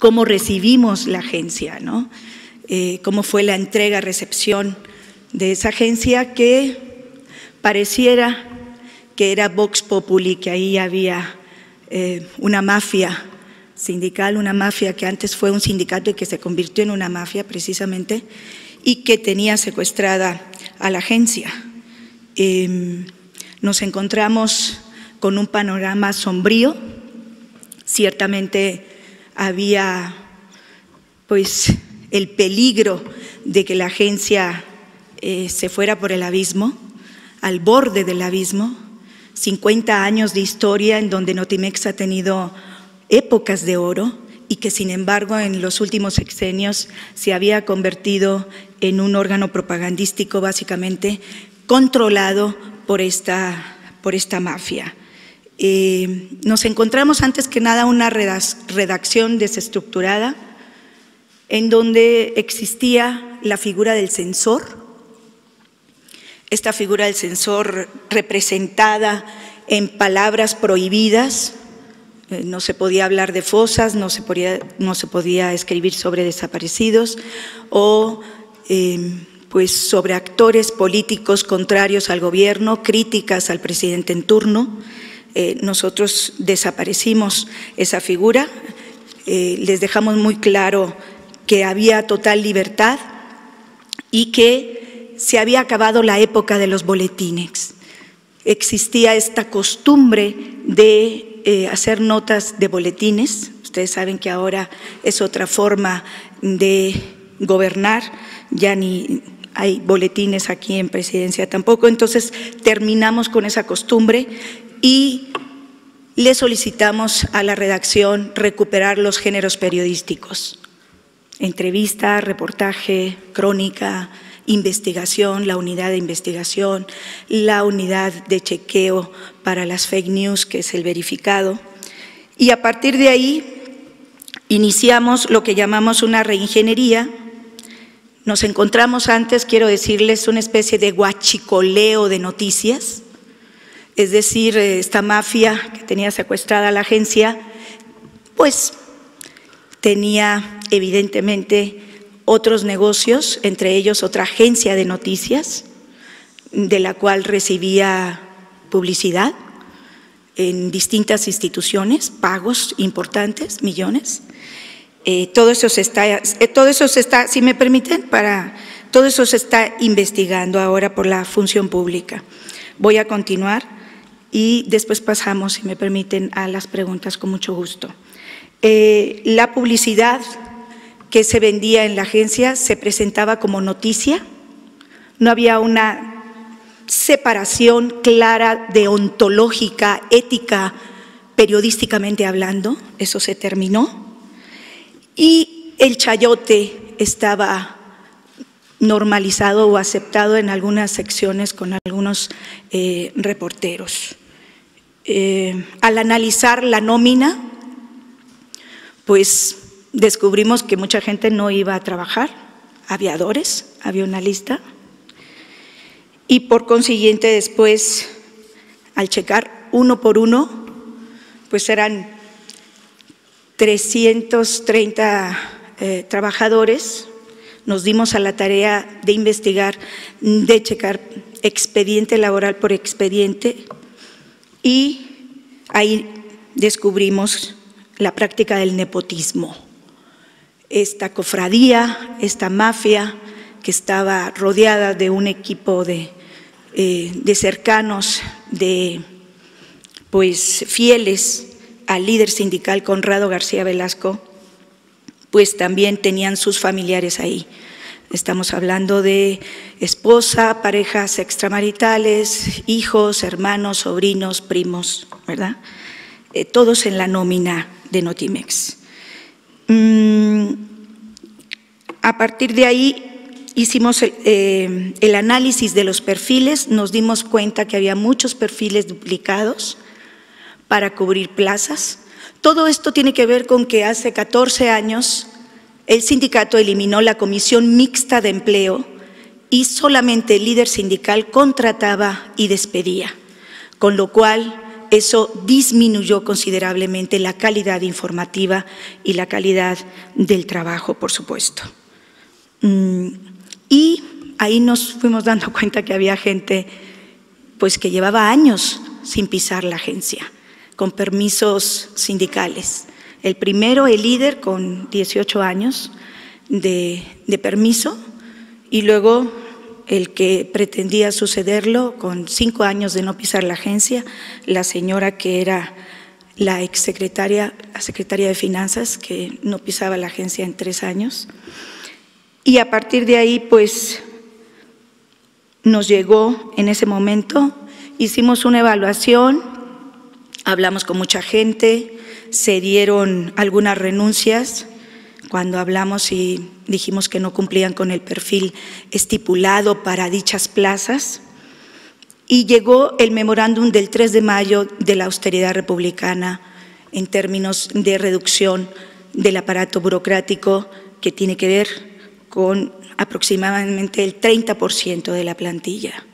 cómo recibimos la agencia, ¿no? Cómo fue la entrega-recepción de esa agencia que pareciera que era Vox Populi, que ahí había una mafia sindical, una mafia que antes fue un sindicato y que se convirtió en una mafia precisamente, y que tenía secuestrada a la agencia. Nos encontramos con un panorama sombrío. Ciertamente había pues el peligro de que la agencia se fuera por el abismo, al borde del abismo. 50 años de historia en donde Notimex ha tenido épocas de oro y que sin embargo en los últimos sexenios se había convertido en un órgano propagandístico básicamente controlado por esta mafia. Nos encontramos antes que nada una redacción desestructurada en donde existía la figura del censor. Esta figura del censor representada en palabras prohibidas, no se podía hablar de fosas, no se podía escribir sobre desaparecidos o pues sobre actores políticos contrarios al gobierno, críticas al presidente en turno. Nosotros desaparecimos esa figura, les dejamos muy claro que había total libertad y que se había acabado la época de los boletines. Existía esta costumbre de hacer notas de boletines. Ustedes saben que ahora es otra forma de gobernar, ya ni hay boletines aquí en Presidencia tampoco. Entonces terminamos con esa costumbre y le solicitamos a la redacción recuperar los géneros periodísticos: entrevista, reportaje, crónica, investigación, la unidad de investigación, la unidad de chequeo para las fake news, que es el verificado. Y a partir de ahí iniciamos lo que llamamos una reingeniería. Nos encontramos antes, quiero decirles, una especie de huachicoleo de noticias, es decir, esta mafia que tenía secuestrada la agencia, pues tenía evidentemente otros negocios, entre ellos otra agencia de noticias, de la cual recibía publicidad en distintas instituciones, pagos importantes, millones. Todo eso se está, si me permiten, todo eso se está investigando ahora por la función pública. Voy a continuar y después pasamos, si me permiten, a las preguntas con mucho gusto. La publicidad que se vendía en la agencia se presentaba como noticia, no había una separación clara deontológica, ética, periodísticamente hablando, eso se terminó, y el chayote estaba normalizado o aceptado en algunas secciones con algunos reporteros. Al analizar la nómina, pues descubrimos que mucha gente no iba a trabajar, aviadores, había una lista, y por consiguiente después, al checar uno por uno, pues eran 330 trabajadores. Nos dimos a la tarea de investigar, de checar expediente laboral por expediente, y ahí descubrimos la práctica del nepotismo. Esta cofradía, esta mafia que estaba rodeada de un equipo de cercanos, pues fieles al líder sindical Conrado García Velasco, pues también tenían sus familiares ahí. Estamos hablando de esposa, parejas extramaritales, hijos, hermanos, sobrinos, primos, ¿verdad? Todos en la nómina de Notimex. A partir de ahí hicimos el análisis de los perfiles, nos dimos cuenta que había muchos perfiles duplicados para cubrir plazas. Todo esto tiene que ver con que hace 14 años el sindicato eliminó la comisión mixta de empleo y solamente el líder sindical contrataba y despedía, con lo cual eso disminuyó considerablemente la calidad informativa y la calidad del trabajo, por supuesto. Y ahí nos fuimos dando cuenta que había gente pues, que llevaba años sin pisar la agencia, con permisos sindicales. El primero, el líder, con 18 años de permiso, y luego el que pretendía sucederlo con 5 años de no pisar la agencia, la señora que era la exsecretaria, la secretaria de Finanzas, que no pisaba la agencia en 3 años. Y a partir de ahí, pues, nos llegó en ese momento, hicimos una evaluación, hablamos con mucha gente, se dieron algunas renuncias cuando hablamos y dijimos que no cumplían con el perfil estipulado para dichas plazas, y llegó el memorándum del 3 de mayo de la austeridad republicana en términos de reducción del aparato burocrático, que tiene que ver con aproximadamente el 30% de la plantilla.